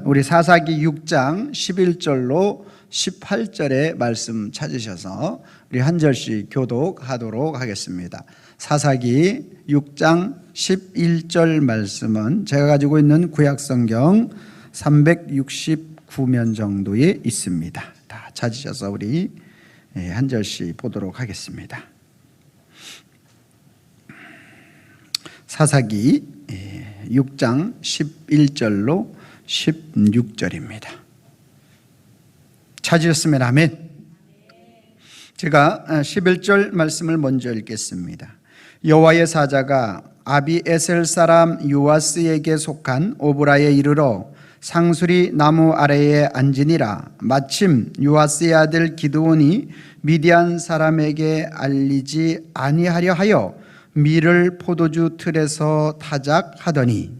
우리 사사기 6장 11절로 18절의 말씀 찾으셔서 우리 한 절씩 교독하도록 하겠습니다. 사사기 6장 11절 말씀은 제가 가지고 있는 구약성경 369면 정도에 있습니다. 다 찾으셔서 우리 한 절씩 보도록 하겠습니다. 사사기 6장 11절로 16절입니다. 찾으셨으면 아멘. 제가 11절 말씀을 먼저 읽겠습니다. 여호와의 사자가 아비에셀 사람 요아스에게 속한 오브라에 이르러 상수리 나무 아래에 앉으니라. 마침 요아스의 아들 기드온이 미디안 사람에게 알리지 아니하려 하여 밀을 포도주 틀에서 타작하더니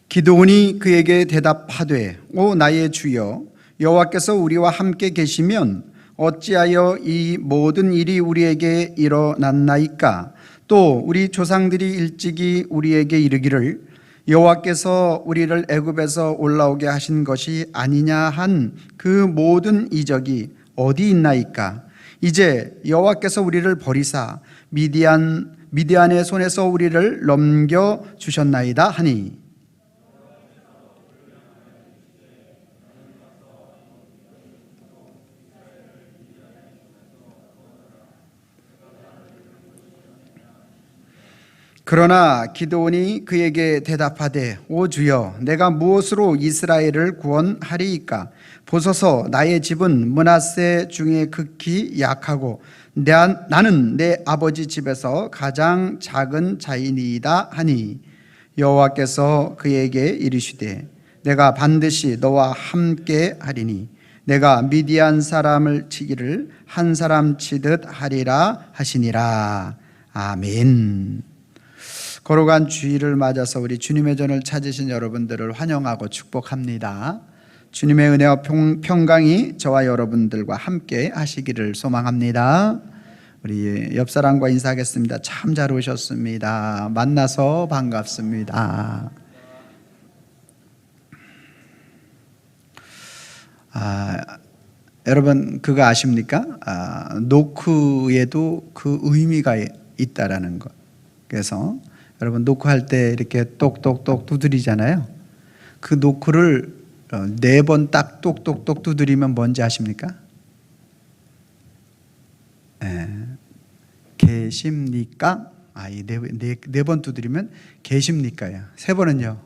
기드온이 그에게 대답하되 오 나의 주여 여호와께서 우리와 함께 계시면 어찌하여 이 모든 일이 우리에게 일어났나이까. 또 우리 조상들이 일찍이 우리에게 이르기를 여호와께서 우리를 애굽에서 올라오게 하신 것이 아니냐 한 그 모든 이적이 어디 있나이까. 이제 여호와께서 우리를 버리사 미디안의 손에서 우리를 넘겨 주셨나이다 하니 그러나 기드온이 그에게 대답하되 오 주여 내가 무엇으로 이스라엘을 구원하리이까. 보소서 나의 집은 므낫세 중에 극히 약하고 나는 내 아버지 집에서 가장 작은 자이니이다 하니 여호와께서 그에게 이르시되 내가 반드시 너와 함께 하리니 내가 미디안 사람을 치기를 한 사람 치듯 하리라 하시니라. 아멘. 걸어간 주일을 맞아서 우리 주님의 전을 찾으신 여러분들을 환영하고 축복합니다. 주님의 은혜와 평강이 저와 여러분들과 함께 하시기를 소망합니다. 우리 옆사람과 인사하겠습니다. 참 잘 오셨습니다. 만나서 반갑습니다. 여러분 그거 아십니까? 노크에도 그 의미가 있다라는 것. 그래서 여러분 노크할 때 이렇게 똑똑똑 두드리잖아요. 그 노크를 4번 딱 똑똑똑 두드리면 뭔지 아십니까? 계십니까? 이 4번 두드리면 계십니까요. 3번은요?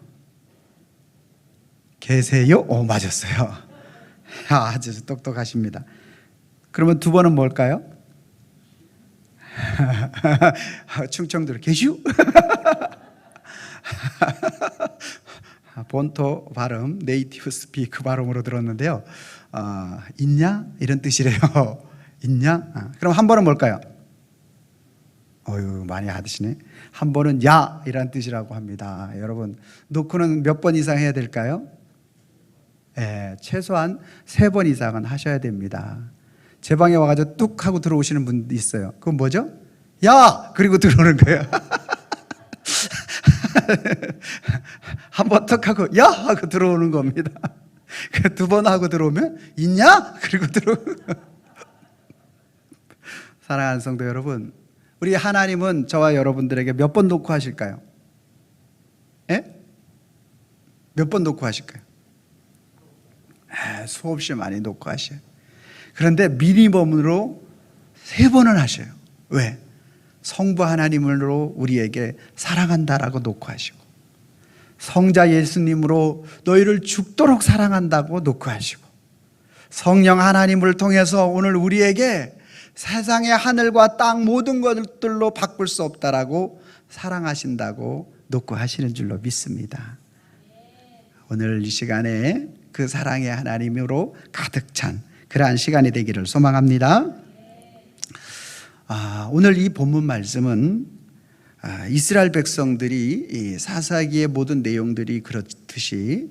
계세요? 오 맞았어요. 아주 똑똑하십니다. 그러면 2번은 뭘까요? 충청도로 계슈? 본토 발음, 네이티브 스피크 발음으로 들었는데요. 있냐? 이런 뜻이래요. 있냐? 그럼 한 번은 뭘까요? 많이 하시네. 한 번은 야 이란 뜻이라고 합니다. 여러분 노크는 몇 번 이상 해야 될까요? 최소한 3번 이상은 하셔야 됩니다. 제 방에 와가지고 뚝 하고 들어오시는 분도 있어요. 그건 뭐죠? 야! 그리고 들어오는 거예요. 한 번 턱 하고 야! 하고 들어오는 겁니다. 2번 하고 들어오면 있냐? 그리고 들어오는 거예요. 사랑하는 성도 여러분, 우리 하나님은 저와 여러분들에게 몇 번 노크하실까요? 몇 번 노크하실까요? 수없이 많이 노크하셔요. 그런데 미니멈으로 3번은 하셔요. 왜? 성부 하나님으로 우리에게 사랑한다라고 노크하시고 성자 예수님으로 너희를 죽도록 사랑한다고 노크하시고 성령 하나님을 통해서 오늘 우리에게 세상의 하늘과 땅 모든 것들로 바꿀 수 없다라고 사랑하신다고 노크하시는 줄로 믿습니다. 오늘 이 시간에 그 사랑의 하나님으로 가득 찬 그러한 시간이 되기를 소망합니다. 오늘 이 본문 말씀은 이스라엘 백성들이 이 사사기의 모든 내용들이 그렇듯이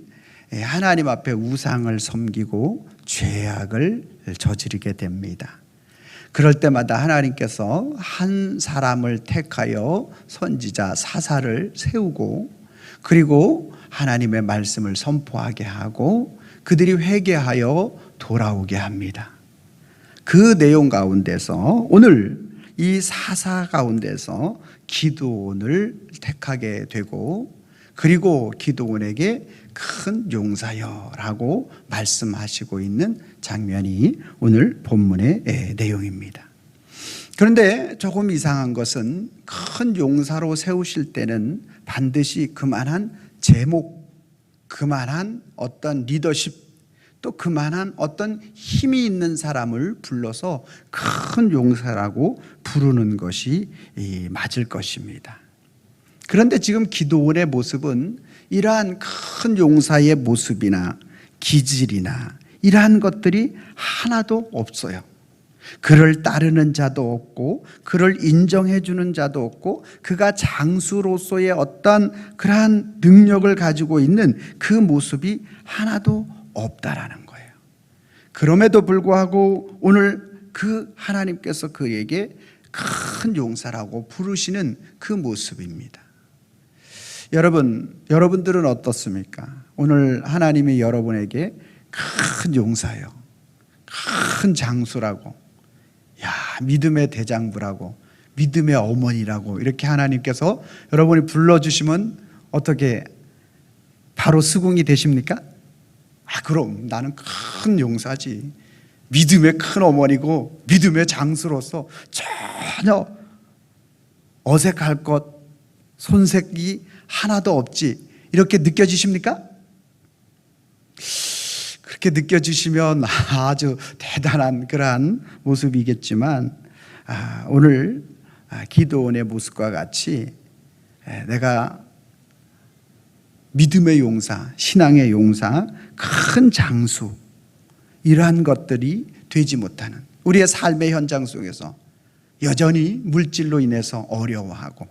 하나님 앞에 우상을 섬기고 죄악을 저지르게 됩니다. 그럴 때마다 하나님께서 한 사람을 택하여 선지자 사사를 세우고, 그리고 하나님의 말씀을 선포하게 하고 그들이 회개하여 돌아오게 합니다. 그 내용 가운데서 오늘 이 사사 가운데서 기드온을 택하게 되고, 그리고 기드온에게 큰 용사여라고 말씀하시고 있는 장면이 오늘 본문의 내용입니다. 그런데 조금 이상한 것은 큰 용사로 세우실 때는 반드시 그만한 제목, 그만한 어떤 리더십, 또 그만한 어떤 힘이 있는 사람을 불러서 큰 용사라고 부르는 것이 맞을 것입니다. 그런데 지금 기드온의 모습은 이러한 큰 용사의 모습이나 기질이나 이러한 것들이 하나도 없어요. 그를 따르는 자도 없고, 그를 인정해 주는 자도 없고, 그가 장수로서의 어떤 그러한 능력을 가지고 있는 그 모습이 하나도 없다라는 거예요. 그럼에도 불구하고 오늘 그 하나님께서 그에게 큰 용사라고 부르시는 그 모습입니다. 여러분들은 어떻습니까? 오늘 하나님이 여러분에게 큰 용사요, 큰 장수라고, 믿음의 대장부라고, 믿음의 어머니라고 이렇게 하나님께서 여러분이 불러주시면 어떻게 바로 수긍이 되십니까? 그럼 나는 큰 용사지, 믿음의 큰 어머니고 믿음의 장수로서 전혀 어색할 것, 손색이 하나도 없지, 이렇게 느껴지십니까? 그렇게 느껴지시면 아주 대단한 그러한 모습이겠지만, 오늘 기드온의 모습과 같이 내가 믿음의 용사, 신앙의 용사, 큰 장수, 이러한 것들이 되지 못하는 우리의 삶의 현장 속에서 여전히 물질로 인해서 어려워하고,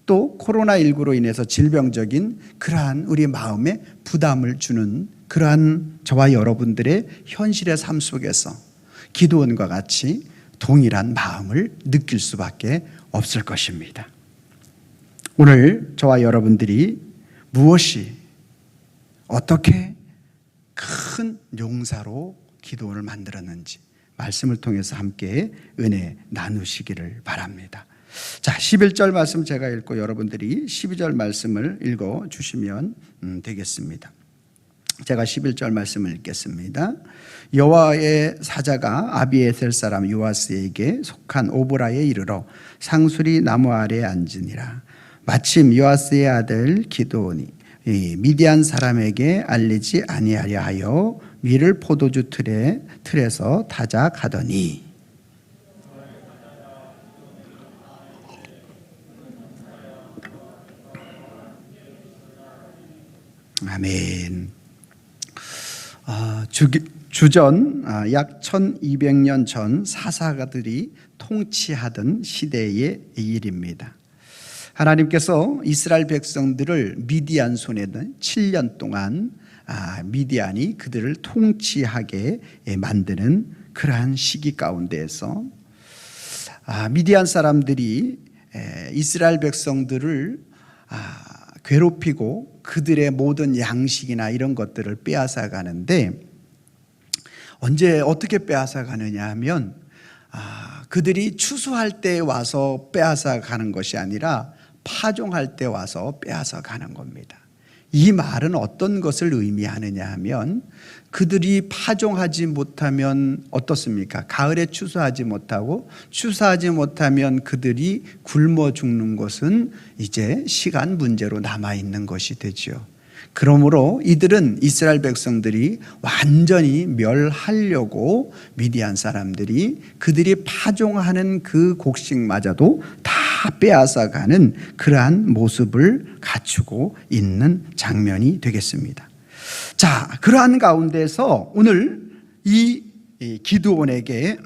또 코로나19로 인해서 질병적인 그러한 우리 마음에 부담을 주는 그러한 저와 여러분들의 현실의 삶 속에서 기드온과 같이 동일한 마음을 느낄 수밖에 없을 것입니다. 오늘 저와 여러분들이 무엇이, 어떻게 큰 용사로 기드온을 만들었는지 말씀을 통해서 함께 은혜 나누시기를 바랍니다. 자, 11절 말씀 제가 읽고 여러분들이 12절 말씀을 읽어주시면 되겠습니다. 제가 11절 말씀을 읽겠습니다. 여호와의 사자가 아비에셀 사람 요아스에게 속한 오보라에 이르러 상수리 나무 아래에 앉으니라. 마침 요아스의 아들 기드온이 미디안 사람에게 알리지 아니하려 하여 밀을 포도주 틀에서 타자 가더니, 아멘. 주전 약 1200년 전 사사가들이 통치하던 시대의 일입니다. 하나님께서 이스라엘 백성들을 미디안 손에 7년 동안 미디안이 그들을 통치하게 만드는 그러한 시기 가운데에서 미디안 사람들이 이스라엘 백성들을 괴롭히고 그들의 모든 양식이나 이런 것들을 빼앗아 가는데, 언제 어떻게 빼앗아 가느냐 하면 그들이 추수할 때 와서 빼앗아 가는 것이 아니라 파종할 때 와서 빼앗아 가는 겁니다. 이 말은 어떤 것을 의미하느냐 하면, 그들이 파종하지 못하면 어떻습니까? 가을에 추수하지 못하고, 추수하지 못하면 그들이 굶어 죽는 것은 이제 시간 문제로 남아있는 것이 되죠. 그러므로 이들은, 이스라엘 백성들이 완전히 멸하려고 미디안 사람들이 그들이 파종하는 그 곡식마저도 다 빼앗아가는 그러한 모습을 갖추고 있는 장면이 되겠습니다. 자, 그러한 가운데서 오늘 이 기드온에게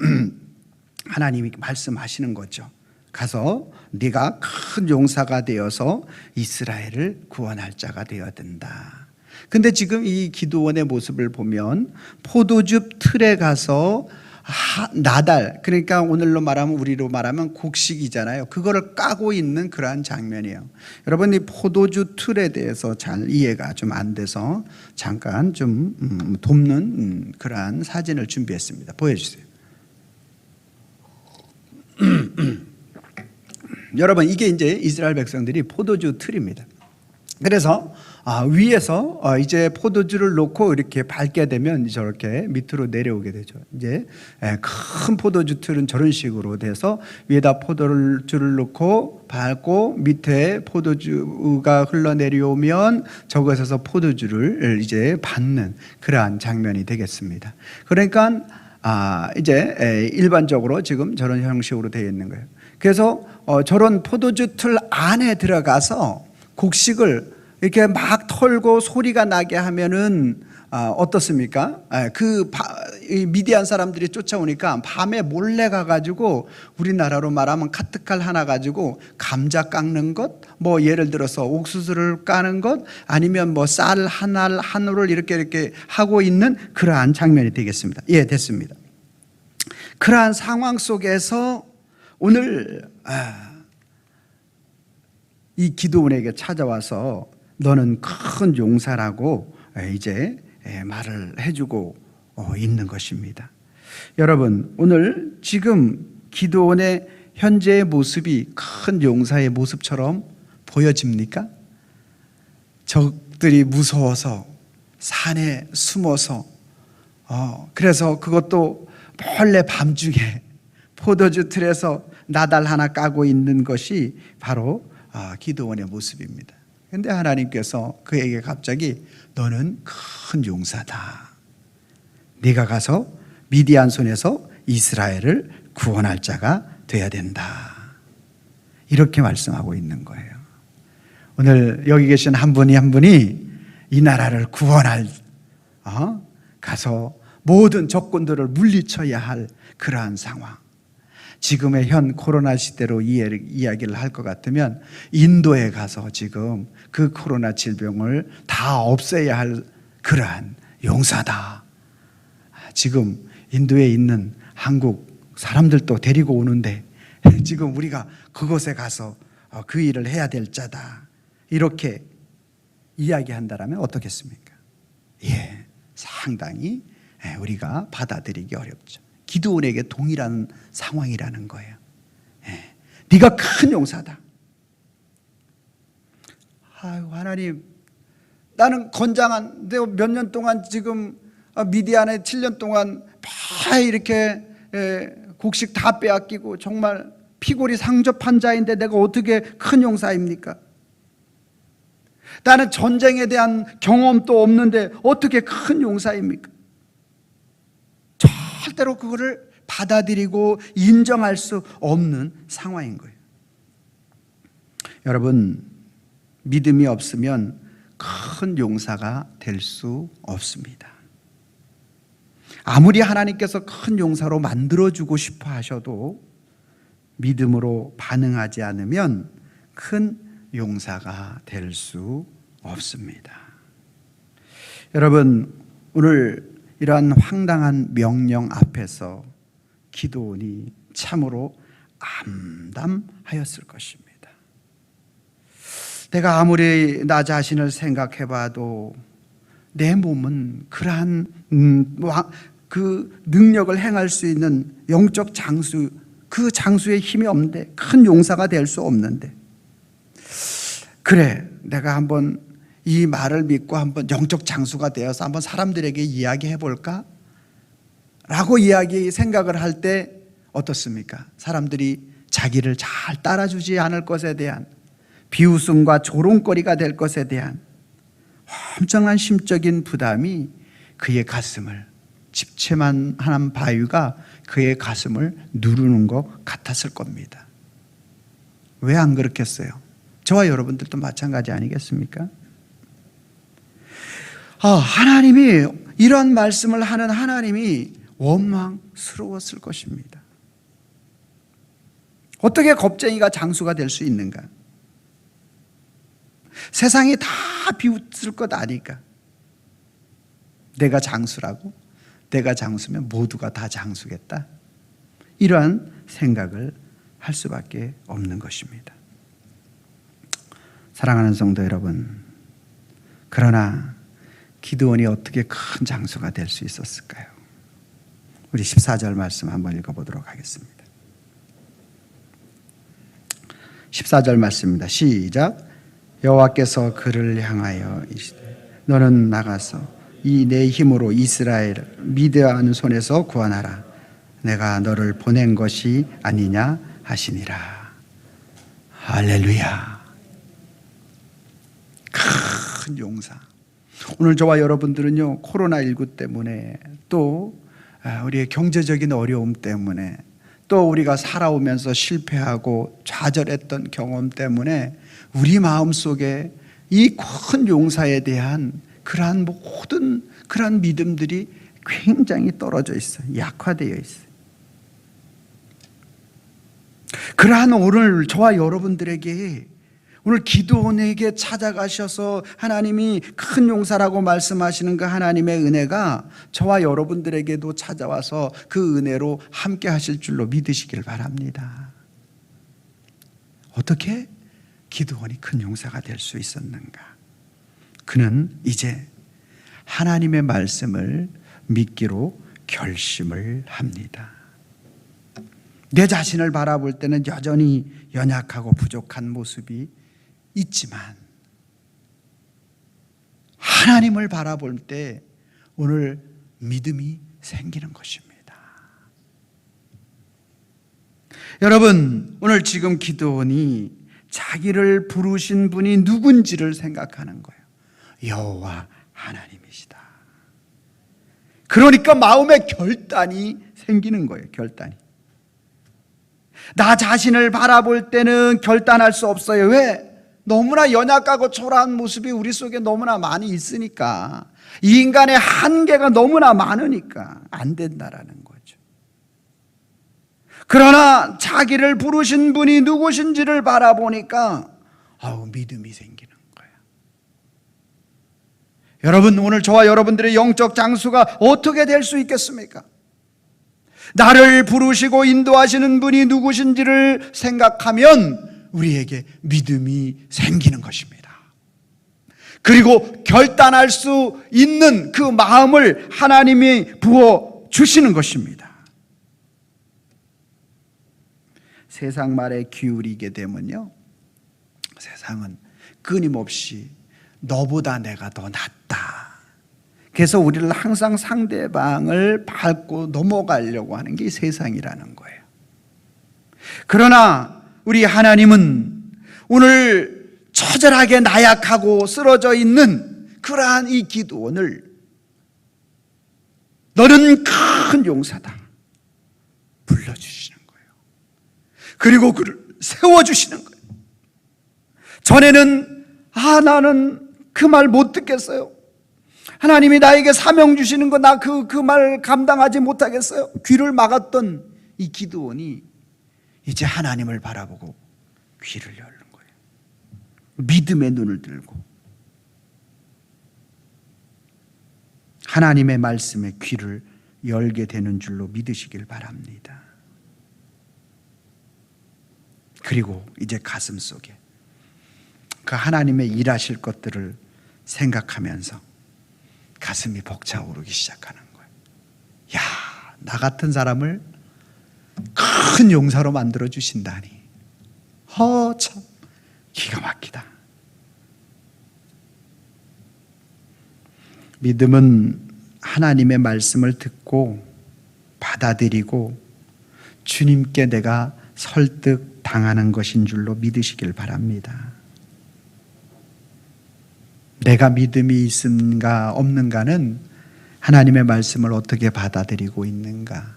하나님이 말씀하시는 거죠. 가서 네가 큰 용사가 되어서 이스라엘을 구원할 자가 되어야 된다. 근데 지금 이 기드온의 모습을 보면 포도즙 틀에 가서 나달, 그러니까 오늘로 말하면 우리로 말하면 곡식이잖아요. 그거를 까고 있는 그러한 장면이에요. 여러분, 이 포도주 틀에 대해서 잘 이해가 좀 안 돼서 잠깐 좀 돕는 그러한 사진을 준비했습니다. 보여주세요. 여러분, 이게 이제 이스라엘 백성들이 포도주 틀입니다. 그래서 위에서 이제 포도주를 놓고 이렇게 밟게 되면 저렇게 밑으로 내려오게 되죠. 이제 큰 포도주 틀은 저런 식으로 돼서 위에다 포도주를 놓고 밟고 밑에 포도주가 흘러내려오면 저것에서 포도주를 이제 받는 그러한 장면이 되겠습니다. 그러니까 이제 일반적으로 지금 저런 형식으로 되어 있는 거예요. 그래서 저런 포도주 틀 안에 들어가서 곡식을 이렇게 막 털고 소리가 나게 하면은 어떻습니까? 미디안 사람들이 쫓아오니까 밤에 몰래 가가지고 우리나라로 말하면 카트칼 하나 가지고 감자 깎는 것, 뭐 예를 들어서 옥수수를 까는 것, 아니면 뭐 쌀 한 알 한 올을 이렇게 하고 있는 그러한 장면이 되겠습니다. 예, 됐습니다. 그러한 상황 속에서 오늘 이 기드온에게 찾아와서 너는 큰 용사라고 이제 말을 해주고 있는 것입니다. 여러분, 오늘 지금 기드온의 현재의 모습이 큰 용사의 모습처럼 보여집니까? 적들이 무서워서 산에 숨어서 그래서 그것도 몰래 밤중에 포도주 틀에서 나달 하나 까고 있는 것이 바로 기드온의 모습입니다. 그런데 하나님께서 그에게 갑자기 너는 큰 용사다. 네가 가서 미디안 손에서 이스라엘을 구원할 자가 돼야 된다. 이렇게 말씀하고 있는 거예요. 오늘 여기 계신 한 분이 한 분이 이 나라를 구원할 가서 모든 적군들을 물리쳐야 할 그러한 상황. 지금의 현 코로나 시대로 이야기를 할 것 같으면 인도에 가서 지금 그 코로나 질병을 다 없애야 할 그러한 용사다. 지금 인도에 있는 한국 사람들도 데리고 오는데 지금 우리가 그곳에 가서 그 일을 해야 될 자다. 이렇게 이야기한다면 어떻겠습니까? 예, 상당히 우리가 받아들이기 어렵죠. 기드온에게 동일한 상황이라는 거예요. 네가 큰 용사다. 아유, 하나님, 나는 건장한, 내가 몇 년 동안 지금 미디안에 7년 동안 다 이렇게 곡식 다 빼앗기고 정말 피골이 상접한 자인데 내가 어떻게 큰 용사입니까? 나는 전쟁에 대한 경험도 없는데 어떻게 큰 용사입니까? 절대로 그거를 받아들이고 인정할 수 없는 상황인 거예요. 여러분, 믿음이 없으면 큰 용사가 될 수 없습니다. 아무리 하나님께서 큰 용사로 만들어주고 싶어 하셔도 믿음으로 반응하지 않으면 큰 용사가 될 수 없습니다. 여러분, 오늘 이러한 황당한 명령 앞에서 기드온이 참으로 암담하였을 것입니다. 내가 아무리 나 자신을 생각해봐도 내 몸은 그러한 그 능력을 행할 수 있는 영적 장수, 그 장수의 힘이 없는데, 큰 용사가 될 수 없는데, 그래, 내가 한번 이 말을 믿고 한번 영적 장수가 되어서 한번 사람들에게 이야기해 볼까? 라고 생각을 할 때 어떻습니까? 사람들이 자기를 잘 따라주지 않을 것에 대한 비웃음과 조롱거리가 될 것에 대한 엄청난 심적인 부담이 그의 가슴을, 집채만한 바위가 그의 가슴을 누르는 것 같았을 겁니다. 왜 안 그렇겠어요? 저와 여러분들도 마찬가지 아니겠습니까? 하나님이, 이런 말씀을 하는 하나님이 원망스러웠을 것입니다. 어떻게 겁쟁이가 장수가 될 수 있는가? 세상이 다 비웃을 것 아니까. 내가 장수라고? 내가 장수면 모두가 다 장수겠다. 이러한 생각을 할 수밖에 없는 것입니다. 사랑하는 성도 여러분, 그러나 기드온이 어떻게 큰 장수가 될 수 있었을까요? 우리 14절 말씀 한번 읽어보도록 하겠습니다. 14절 말씀입니다. 시작. 여호와께서 그를 향하여 이르시되 너는 나가서 이 내 힘으로 이스라엘을 미드야는 손에서 구원하라. 내가 너를 보낸 것이 아니냐 하시니라. 할렐루야. 큰 용사. 오늘 저와 여러분들은요, 코로나19 때문에 또 우리의 경제적인 어려움 때문에 또 우리가 살아오면서 실패하고 좌절했던 경험 때문에 우리 마음속에 이 큰 용사에 대한 그러한 모든 그러한 믿음들이 굉장히 떨어져 있어요. 약화되어 있어요. 그러한 오늘 저와 여러분들에게 오늘 기드온에게 찾아가셔서 하나님이 큰 용사라고 말씀하시는 그 하나님의 은혜가 저와 여러분들에게도 찾아와서 그 은혜로 함께 하실 줄로 믿으시길 바랍니다. 어떻게 기드온이 큰 용사가 될 수 있었는가? 그는 이제 하나님의 말씀을 믿기로 결심을 합니다. 내 자신을 바라볼 때는 여전히 연약하고 부족한 모습이 있지만 하나님을 바라볼 때 오늘 믿음이 생기는 것입니다. 여러분, 오늘 지금 기드온이 자기를 부르신 분이 누군지를 생각하는 거예요. 여호와 하나님이시다. 그러니까 마음의 결단이 생기는 거예요. 결단이. 나 자신을 바라볼 때는 결단할 수 없어요. 왜? 너무나 연약하고 초라한 모습이 우리 속에 너무나 많이 있으니까, 이 인간의 한계가 너무나 많으니까 안 된다라는 거죠. 그러나 자기를 부르신 분이 누구신지를 바라보니까 믿음이 생기는 거예요. 여러분, 오늘 저와 여러분들의 영적 장수가 어떻게 될 수 있겠습니까? 나를 부르시고 인도하시는 분이 누구신지를 생각하면 우리에게 믿음이 생기는 것입니다. 그리고 결단할 수 있는 그 마음을 하나님이 부어 주시는 것입니다. 세상 말에 기울이게 되면요, 세상은 끊임없이 너보다 내가 더 낫다. 그래서 우리를 항상 상대방을 밟고 넘어가려고 하는 게 세상이라는 거예요. 그러나 우리 하나님은 오늘 처절하게 나약하고 쓰러져 있는 그러한 이 기드온을 너는 큰 용사다 불러주시는 거예요. 그리고 그를 세워주시는 거예요. 전에는 나는 그 말 못 듣겠어요. 하나님이 나에게 사명 주시는 거 나 그 말 감당하지 못하겠어요. 귀를 막았던 이 기드온이 이제 하나님을 바라보고 귀를 열는 거예요. 믿음의 눈을 들고 하나님의 말씀에 귀를 열게 되는 줄로 믿으시길 바랍니다. 그리고 이제 가슴 속에 그 하나님의 일하실 것들을 생각하면서 가슴이 벅차오르기 시작하는 거예요. 야, 나 같은 사람을 큰 용사로 만들어 주신다니. 참 기가 막히다. 믿음은 하나님의 말씀을 듣고 받아들이고 주님께 내가 설득당하는 것인 줄로 믿으시길 바랍니다. 내가 믿음이 있는가 없는가는 하나님의 말씀을 어떻게 받아들이고 있는가,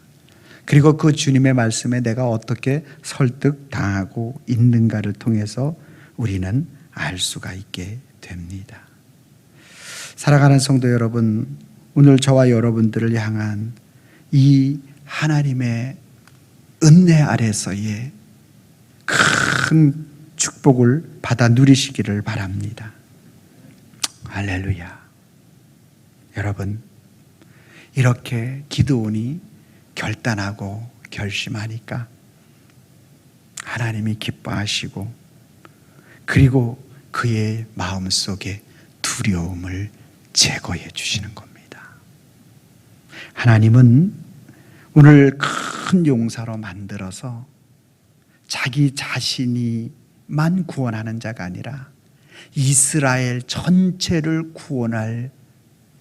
그리고 그 주님의 말씀에 내가 어떻게 설득당하고 있는가를 통해서 우리는 알 수가 있게 됩니다. 사랑하는 성도 여러분, 오늘 저와 여러분들을 향한 이 하나님의 은혜 아래서의 큰 축복을 받아 누리시기를 바랍니다. 할렐루야. 여러분, 이렇게 기드온이 결단하고 결심하니까 하나님이 기뻐하시고, 그리고 그의 마음속에 두려움을 제거해 주시는 겁니다. 하나님은 오늘 큰 용사로 만들어서 자기 자신이만 구원하는 자가 아니라 이스라엘 전체를 구원할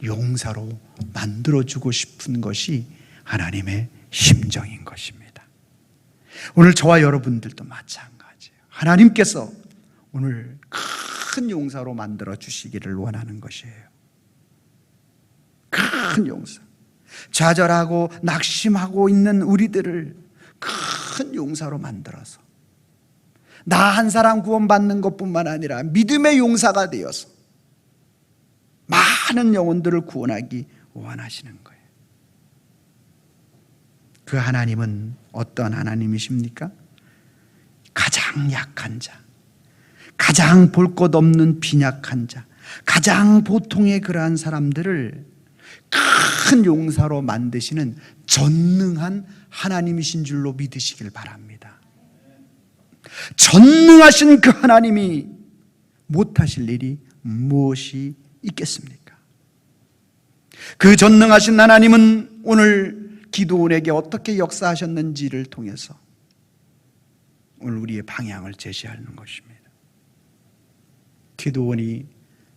용사로 만들어주고 싶은 것이 하나님의 심정인 것입니다. 오늘 저와 여러분들도 마찬가지예요. 하나님께서 오늘 큰 용사로 만들어 주시기를 원하는 것이에요. 큰 용사, 좌절하고 낙심하고 있는 우리들을 큰 용사로 만들어서 나 한 사람 구원받는 것뿐만 아니라 믿음의 용사가 되어서 많은 영혼들을 구원하기 원하시는 거예요. 그 하나님은 어떤 하나님이십니까? 가장 약한 자, 가장 볼 것 없는 빈약한 자, 가장 보통의 그러한 사람들을 큰 용사로 만드시는 전능한 하나님이신 줄로 믿으시길 바랍니다. 전능하신 그 하나님이 못하실 일이 무엇이 있겠습니까? 그 전능하신 하나님은 오늘 기드온에게 어떻게 역사하셨는지를 통해서 오늘 우리의 방향을 제시하는 것입니다. 기드온이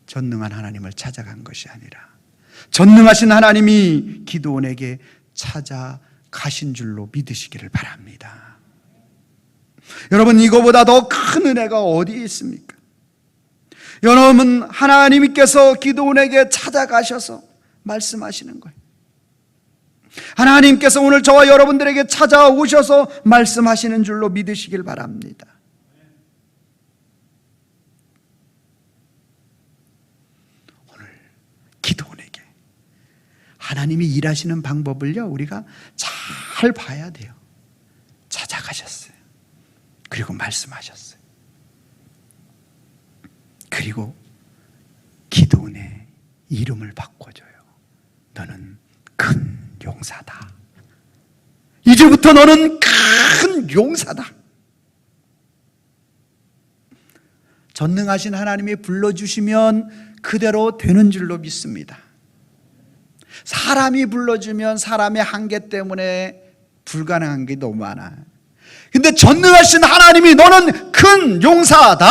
전능한 하나님을 찾아간 것이 아니라 전능하신 하나님이 기드온에게 찾아가신 줄로 믿으시기를 바랍니다. 여러분, 이거보다 더 큰 은혜가 어디에 있습니까? 여러분, 하나님께서 기드온에게 찾아가셔서 말씀하시는 거예요. 하나님께서 오늘 저와 여러분들에게 찾아오셔서 말씀하시는 줄로 믿으시길 바랍니다. 오늘 기드온에게 하나님이 일하시는 방법을요, 우리가 잘 봐야 돼요. 찾아가셨어요. 그리고 말씀하셨어요. 그리고 기드온의 이름을 바꿔줘요. 너는 큰 용사다. 이제부터 너는 큰 용사다. 전능하신 하나님이 불러주시면 그대로 되는 줄로 믿습니다. 사람이 불러주면 사람의 한계 때문에 불가능한 게 너무 많아요. 근데 전능하신 하나님이 너는 큰 용사다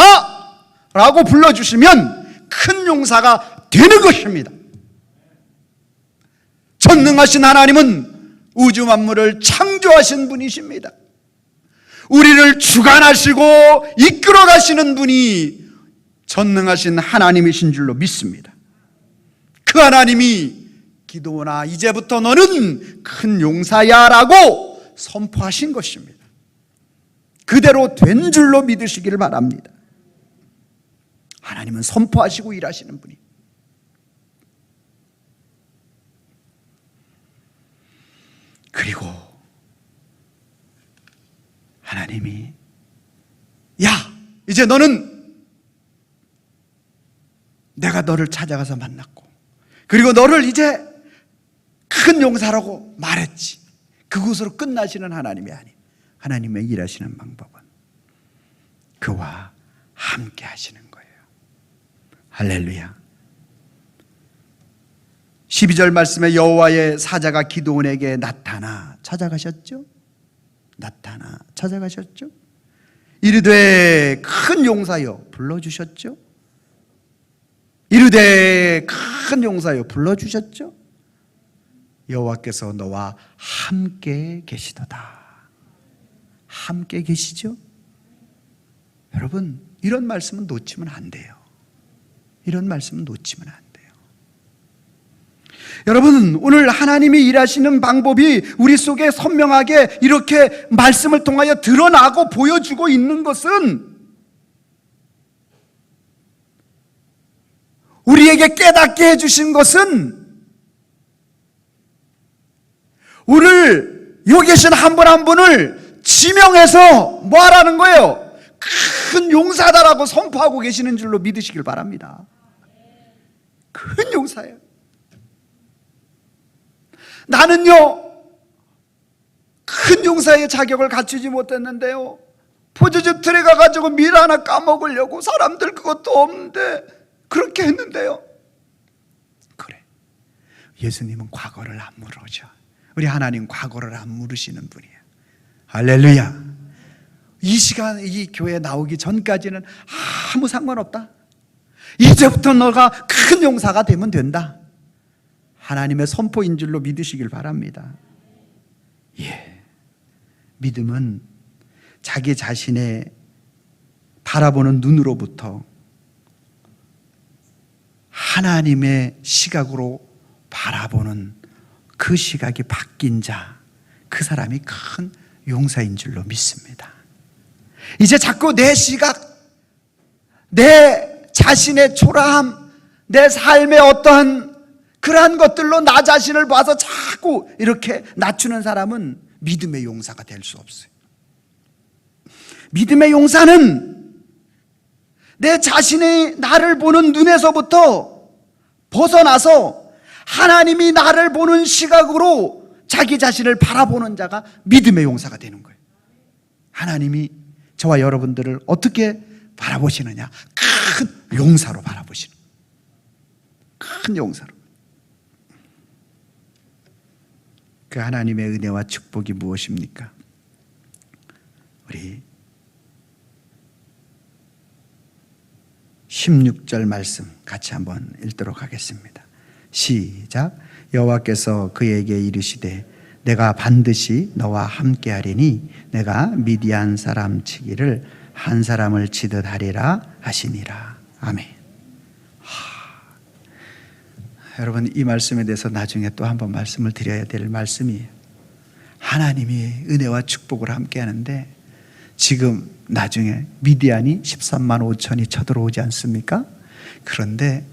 라고 불러주시면 큰 용사가 되는 것입니다. 전능하신 하나님은 우주 만물을 창조하신 분이십니다. 우리를 주관하시고 이끌어 가시는 분이 전능하신 하나님이신 줄로 믿습니다. 그 하나님이 기드온아, 이제부터 너는 큰 용사야 라고 선포하신 것입니다. 그대로 된 줄로 믿으시기를 바랍니다. 하나님은 선포하시고 일하시는 분이. 그리고 하나님이 야, 이제 너는 내가 너를 찾아가서 만났고, 그리고 너를 이제 큰 용사라고 말했지. 그곳으로 끝나시는 하나님이 아니에요. 하나님의 일하시는 방법은 그와 함께 하시는 거예요. 할렐루야. 12절 말씀에 여호와의 사자가 기드온에게 나타나 찾아가셨죠? 나타나 찾아가셨죠? 이르되 큰 용사여 불러주셨죠? 이르되 큰 용사여 불러주셨죠? 여호와께서 너와 함께 계시도다. 함께 계시죠? 여러분, 이런 말씀은 놓치면 안 돼요. 이런 말씀은 놓치면 안 돼요. 여러분, 오늘 하나님이 일하시는 방법이 우리 속에 선명하게 이렇게 말씀을 통하여 드러나고 보여주고 있는 것은 우리에게 깨닫게 해주신 것은 오늘 여기 계신 한 분 한 분을 지명해서 뭐 하라는 거예요? 큰 용사다라고 선포하고 계시는 줄로 믿으시길 바랍니다. 큰 용사예요. 나는요 큰 용사의 자격을 갖추지 못했는데요, 포도즙 틀에 가가지고 밀 하나 까먹으려고 사람들 그것도 없는데 그렇게 했는데요. 그래, 예수님은 과거를 안 물으셔. 우리 하나님 과거를 안 물으시는 분이에요. 할렐루야. 이 시간 이 교회 나오기 전까지는 아무 상관없다. 이제부터 너가 큰 용사가 되면 된다. 하나님의 선포인 줄로 믿으시길 바랍니다. 예, 믿음은 자기 자신의 바라보는 눈으로부터 하나님의 시각으로 바라보는 그 시각이 바뀐 자, 그 사람이 큰 용사인 줄로 믿습니다. 이제 자꾸 내 시각, 내 자신의 초라함, 내 삶의 어떠한 그러한 것들로 나 자신을 봐서 자꾸 이렇게 낮추는 사람은 믿음의 용사가 될 수 없어요. 믿음의 용사는 내 자신의 나를 보는 눈에서부터 벗어나서 하나님이 나를 보는 시각으로 자기 자신을 바라보는 자가 믿음의 용사가 되는 거예요. 하나님이 저와 여러분들을 어떻게 바라보시느냐? 큰 용사로 바라보시는 거예요. 큰 용사로. 그 하나님의 은혜와 축복이 무엇입니까? 우리 16절 말씀 같이 한번 읽도록 하겠습니다. 시작. 여호와께서 그에게 이르시되 내가 반드시 너와 함께하리니 내가 미디안 사람 치기를 한 사람을 치듯 하리라 하시니라. 아멘. 여러분, 이 말씀에 대해서 나중에 또 한번 말씀을 드려야 될 말씀이에요. 하나님이 은혜와 축복을 함께 하는데 지금 나중에 미디안이 13만 5천이 쳐들어오지 않습니까? 그런데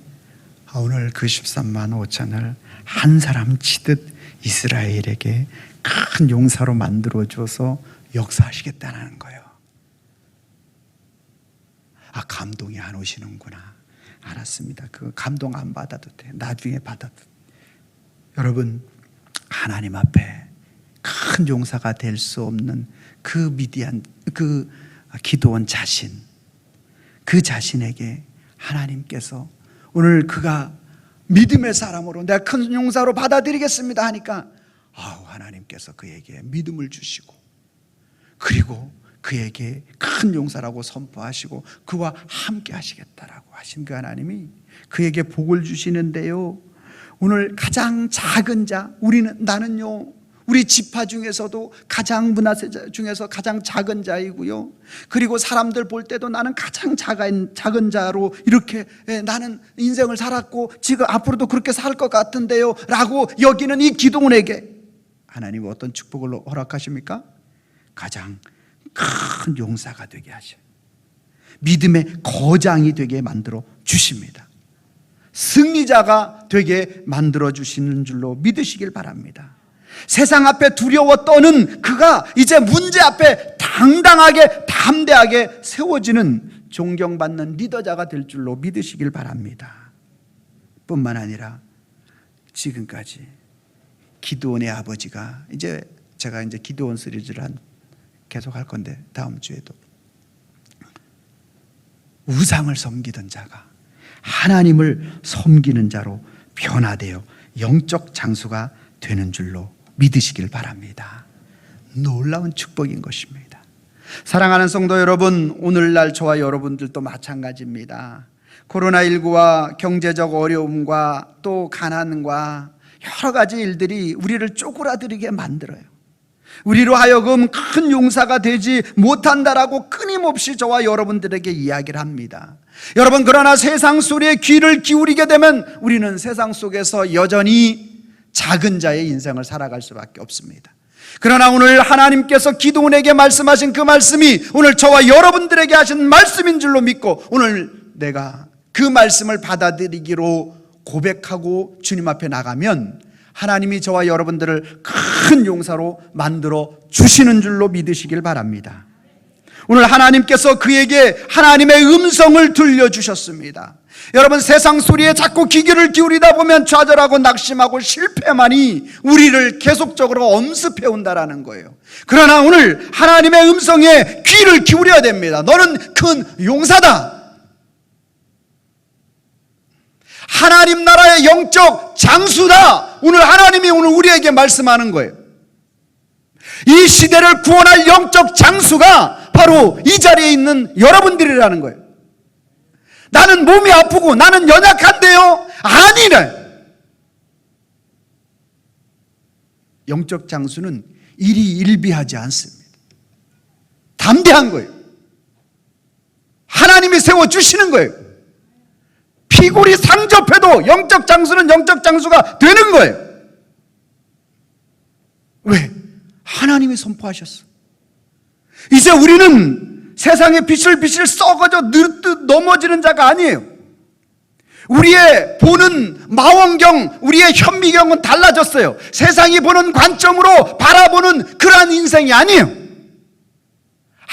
오늘 그 13만 5천을 한 사람 치듯 이스라엘에게 큰 용사로 만들어줘서 역사하시겠다는 거예요. 아, 감동이 안 오시는구나. 알았습니다. 그 감동 안 받아도 돼. 나중에 받아도 돼. 여러분, 하나님 앞에 큰 용사가 될 수 없는 그 미디안, 그 기도원 자신, 그 자신에게 하나님께서 오늘 그가 믿음의 사람으로 내가 큰 용사로 받아들이겠습니다 하니까 하나님께서 그에게 믿음을 주시고, 그리고 그에게 큰 용사라고 선포하시고 그와 함께 하시겠다라고 하신 그 하나님이 그에게 복을 주시는데요, 오늘 가장 작은 자, 나는요 우리 지파 중에서도 가장 문화세 중에서 가장 작은 자이고요, 그리고 사람들 볼 때도 나는 가장 작은 자로 이렇게 나는 인생을 살았고 지금 앞으로도 그렇게 살 것 같은데요 라고 여기는 이 기도원에게 하나님이 어떤 축복을 허락하십니까? 가장 큰 용사가 되게 하셔요. 믿음의 거장이 되게 만들어 주십니다. 승리자가 되게 만들어 주시는 줄로 믿으시길 바랍니다. 세상 앞에 두려워 떠는 그가 이제 문제 앞에 당당하게 담대하게 세워지는 존경받는 리더자가 될 줄로 믿으시길 바랍니다. 뿐만 아니라 지금까지 기드온의 아버지가 제가 기드온 시리즈를 계속 할 건데 다음 주에도 우상을 섬기던 자가 하나님을 섬기는 자로 변화되어 영적 장수가 되는 줄로 믿으시길 바랍니다. 놀라운 축복인 것입니다. 사랑하는 성도 여러분, 오늘날 저와 여러분들도 마찬가지입니다. 코로나19와 경제적 어려움과 또 가난과 여러 가지 일들이 우리를 쪼그라들게 만들어요. 우리로 하여금 큰 용사가 되지 못한다라고 끊임없이 저와 여러분들에게 이야기를 합니다. 여러분, 그러나 세상 소리에 귀를 기울이게 되면 우리는 세상 속에서 여전히 작은 자의 인생을 살아갈 수밖에 없습니다. 그러나 오늘 하나님께서 기드온에게 말씀하신 그 말씀이 오늘 저와 여러분들에게 하신 말씀인 줄로 믿고 오늘 내가 그 말씀을 받아들이기로 고백하고 주님 앞에 나가면 하나님이 저와 여러분들을 큰 용사로 만들어 주시는 줄로 믿으시길 바랍니다. 오늘 하나님께서 그에게 하나님의 음성을 들려주셨습니다. 여러분, 세상 소리에 자꾸 귀를 기울이다 보면 좌절하고 낙심하고 실패만이 우리를 계속적으로 엄습해 온다라는 거예요. 그러나 오늘 하나님의 음성에 귀를 기울여야 됩니다. 너는 큰 용사다. 하나님 나라의 영적 장수다. 오늘 하나님이 오늘 우리에게 말씀하는 거예요. 이 시대를 구원할 영적 장수가 바로 이 자리에 있는 여러분들이라는 거예요. 나는 몸이 아프고 나는 연약한데요? 아니래. 영적 장수는 일희일비하지 않습니다. 담대한 거예요. 하나님이 세워주시는 거예요. 피골이 상접해도 영적 장수는 영적 장수가 되는 거예요. 왜? 하나님이 선포하셨어. 이제 우리는 세상의 빛을 썩어져 느듯 넘어지는 자가 아니에요. 우리의 보는 마원경, 우리의 현미경은 달라졌어요. 세상이 보는 관점으로 바라보는 그러한 인생이 아니에요.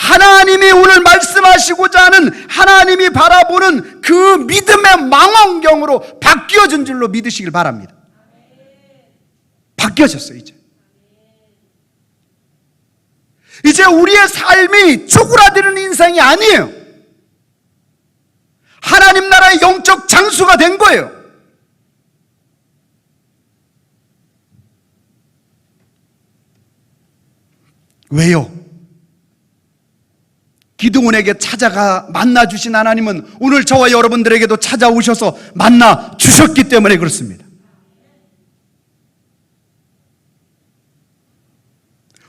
하나님이 오늘 말씀하시고자 하는 하나님이 바라보는 그 믿음의 망원경으로 바뀌어진 줄로 믿으시길 바랍니다. 바뀌어졌어요. 이제 우리의 삶이 쪼그라드는 인생이 아니에요. 하나님 나라의 영적 장수가 된 거예요. 왜요? 기드온에게 찾아가 만나주신 하나님은 오늘 저와 여러분들에게도 찾아오셔서 만나주셨기 때문에 그렇습니다.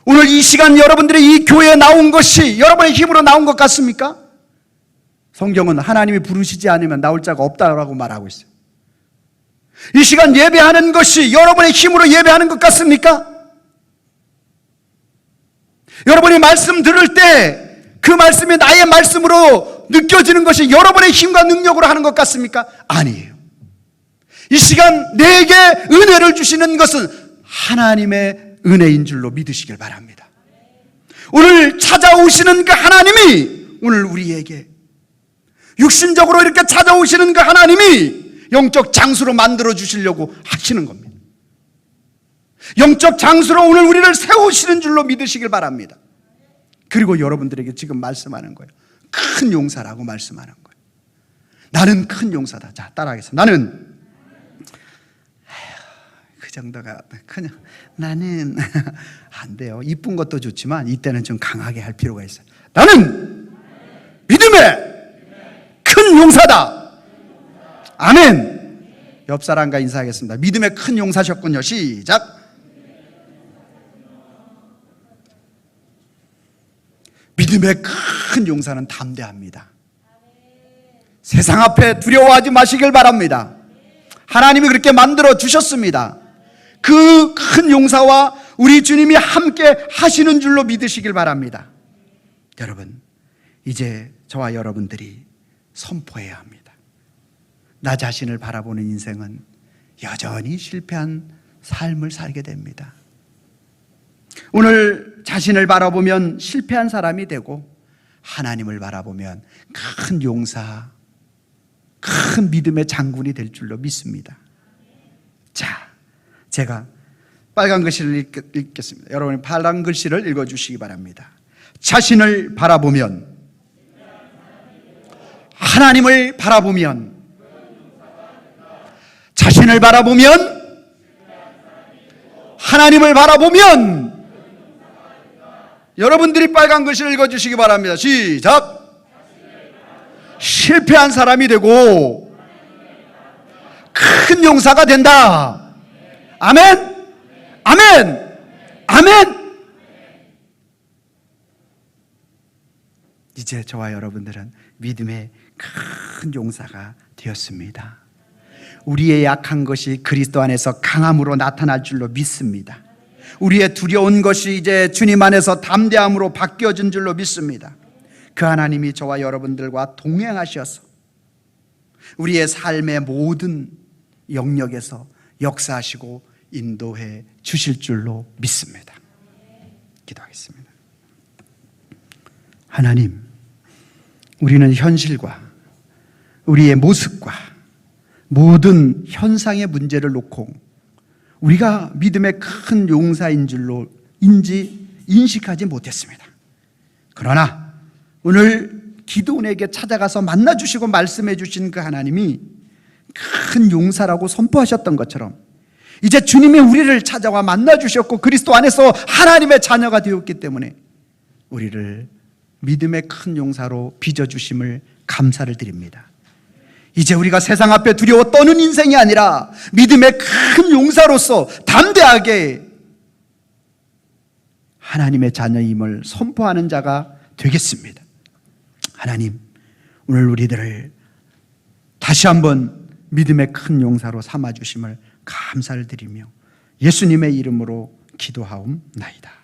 오늘 이 시간 여러분들이 이 교회에 나온 것이 여러분의 힘으로 나온 것 같습니까? 성경은 하나님이 부르시지 않으면 나올 자가 없다라고 말하고 있어요. 이 시간 예배하는 것이 여러분의 힘으로 예배하는 것 같습니까? 여러분이 말씀 들을 때 그 말씀이 나의 말씀으로 느껴지는 것이 여러분의 힘과 능력으로 하는 것 같습니까? 아니에요. 이 시간 내게 은혜를 주시는 것은 하나님의 은혜인 줄로 믿으시길 바랍니다. 오늘 찾아오시는 그 하나님이 오늘 우리에게 육신적으로 이렇게 찾아오시는 그 하나님이 영적 장수로 만들어 주시려고 하시는 겁니다. 영적 장수로 오늘 우리를 세우시는 줄로 믿으시길 바랍니다. 그리고 여러분들에게 지금 말씀하는 거예요. 큰 용사라고 말씀하는 거예요. 나는 큰 용사다. 자, 따라하겠습니다. 나는 그 정도가 그냥 나는 안 돼요. 이쁜 것도 좋지만 이때는 좀 강하게 할 필요가 있어요. 나는 믿음의 큰 용사다. 아멘. 옆 사람과 인사하겠습니다. 믿음의 큰 용사셨군요. 시작. 믿음의 큰 용사는 담대합니다. 세상 앞에 두려워하지 마시길 바랍니다. 하나님이 그렇게 만들어 주셨습니다. 그 큰 용사와 우리 주님이 함께 하시는 줄로 믿으시길 바랍니다. 여러분, 이제 저와 여러분들이 선포해야 합니다. 나 자신을 바라보는 인생은 여전히 실패한 삶을 살게 됩니다. 오늘 자신을 바라보면 실패한 사람이 되고 하나님을 바라보면 큰 용사, 큰 믿음의 장군이 될 줄로 믿습니다. 자, 제가 빨간 글씨를 읽겠습니다. 여러분이 파란 글씨를 읽어주시기 바랍니다. 자신을 바라보면, 하나님을 바라보면, 자신을 바라보면, 하나님을 바라보면, 여러분들이 빨간 글씨를 읽어주시기 바랍니다. 시작. 실패한 사람이 되고 큰 용사가 된다. 아멘. 아멘. 아멘. 이제 저와 여러분들은 믿음의 큰 용사가 되었습니다. 우리의 약한 것이 그리스도 안에서 강함으로 나타날 줄로 믿습니다. 우리의 두려운 것이 이제 주님 안에서 담대함으로 바뀌어진 줄로 믿습니다. 그 하나님이 저와 여러분들과 동행하셔서 우리의 삶의 모든 영역에서 역사하시고 인도해 주실 줄로 믿습니다. 기도하겠습니다. 하나님, 우리는 현실과 우리의 모습과 모든 현상의 문제를 놓고 우리가 믿음의 큰 용사인 줄로 인식하지 못했습니다. 그러나 오늘 기드온에게 찾아가서 만나주시고 말씀해 주신 그 하나님이 큰 용사라고 선포하셨던 것처럼 이제 주님이 우리를 찾아와 만나주셨고 그리스도 안에서 하나님의 자녀가 되었기 때문에 우리를 믿음의 큰 용사로 빚어주심을 감사를 드립니다. 이제 우리가 세상 앞에 두려워 떠는 인생이 아니라 믿음의 큰 용사로서 담대하게 하나님의 자녀임을 선포하는 자가 되겠습니다. 하나님, 오늘 우리들을 다시 한번 믿음의 큰 용사로 삼아주심을 감사를 드리며 예수님의 이름으로 기도하옵나이다.